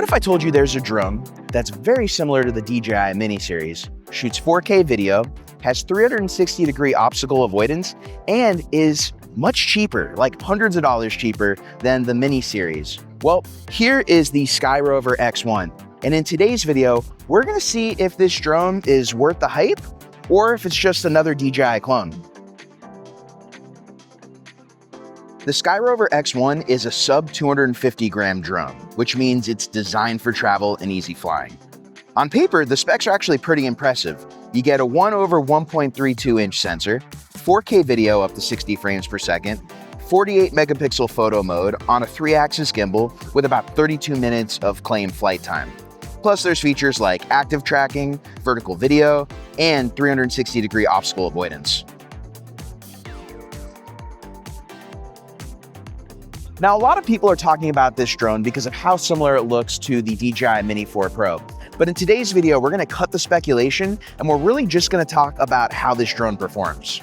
if I told you there's a drone that's very similar to the DJI Mini series, shoots 4K video, has 360-degree obstacle avoidance, and is much cheaper, like hundreds of dollars cheaper than the Mini series? Well, here is the Skyrover X1. And in today's video, we're gonna see if this drone is worth the hype or if it's just another DJI clone. The Skyrover X1 is a sub 250 gram drone, which means it's designed for travel and easy flying. On paper, the specs are actually pretty impressive. You get a 1/1.32 inch sensor, 4K video up to 60 frames per second, 48 megapixel photo mode on a 3-axis gimbal with about 32 minutes of claimed flight time. Plus there's features like active tracking, vertical video, and 360-degree obstacle avoidance. Now, a lot of people are talking about this drone because of how similar it looks to the DJI Mini 4 Pro. But in today's video, we're gonna cut the speculation and we're really just gonna talk about how this drone performs.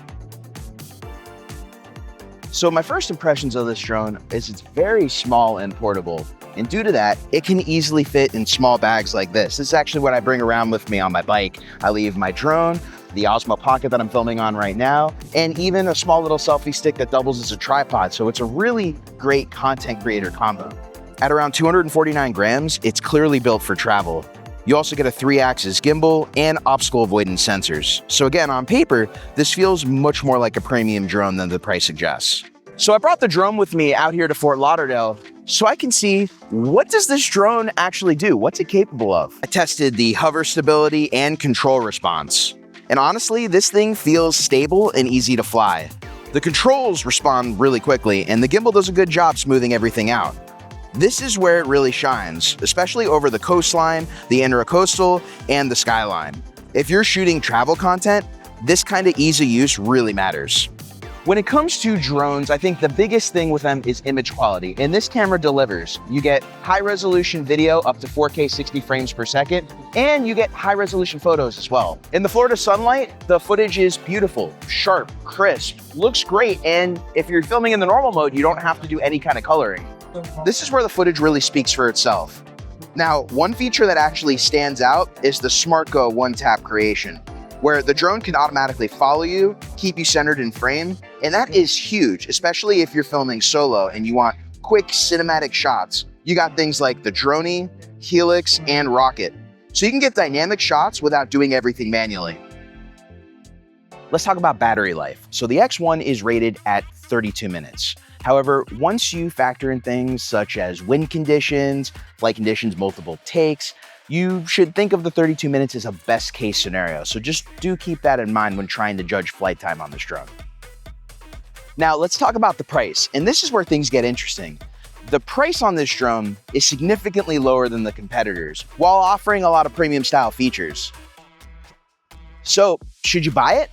So my first impressions of this drone is it's very small and portable. And due to that, it can easily fit in small bags like this. This is actually what I bring around with me on my bike. I leave my drone, the Osmo Pocket that I'm filming on right now, and even a small little selfie stick that doubles as a tripod. So it's a really great content creator combo. At around 249 grams, it's clearly built for travel. You also get a 3-axis gimbal and obstacle avoidance sensors. So again, on paper, this feels much more like a premium drone than the price suggests. So I brought the drone with me out here to Fort Lauderdale so I can see, what does this drone actually do? What's it capable of? I tested the hover stability and control response. And honestly, this thing feels stable and easy to fly. The controls respond really quickly, and the gimbal does a good job smoothing everything out. This is where it really shines, especially over the coastline, the intracoastal, and the skyline. If you're shooting travel content, this kind of ease of use really matters. When it comes to drones, I think the biggest thing with them is image quality, and this camera delivers. You get high-resolution video up to 4K 60 frames per second, and you get high-resolution photos as well. In the Florida sunlight, the footage is beautiful, sharp, crisp, looks great, and if you're filming in the normal mode, you don't have to do any kind of coloring. This is where the footage really speaks for itself. Now, one feature that actually stands out is the SmartGo one-tap creation, where the drone can automatically follow you, keep you centered in frame, and that is huge, especially if you're filming solo and you want quick cinematic shots. You got things like the Droney, Helix, and Rocket, so you can get dynamic shots without doing everything manually. Let's talk about battery life. So the X1 is rated at 32 minutes. However, once you factor in things such as wind conditions, flight conditions, multiple takes, you should think of the 32 minutes as a best case scenario. So just do keep that in mind when trying to judge flight time on this drone. Now let's talk about the price. And this is where things get interesting. The price on this drone is significantly lower than the competitors while offering a lot of premium style features. So should you buy it?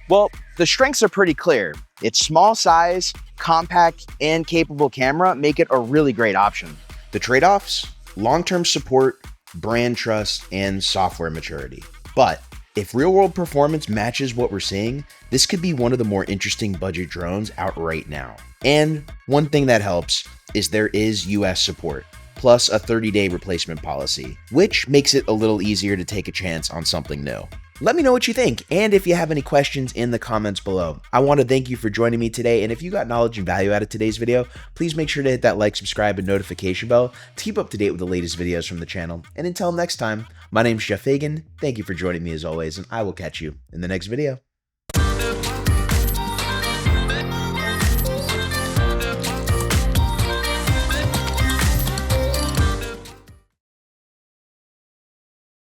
Well, the strengths are pretty clear. Its small size, compact, and capable camera make it a really great option. The trade-offs? Long-term support, brand trust, and software maturity. But if real-world performance matches what we're seeing, this could be one of the more interesting budget drones out right now. And one thing that helps is there is US support, plus a 30-day replacement policy, which makes it a little easier to take a chance on something new. Let me know what you think, and if you have any questions in the comments below. I want to thank you for joining me today, and if you got knowledge and value out of today's video, please make sure to hit that like, subscribe, and notification bell to keep up to date with the latest videos from the channel. And until next time, my name's Fagien. Thank you for joining me as always, and I will catch you in the next video.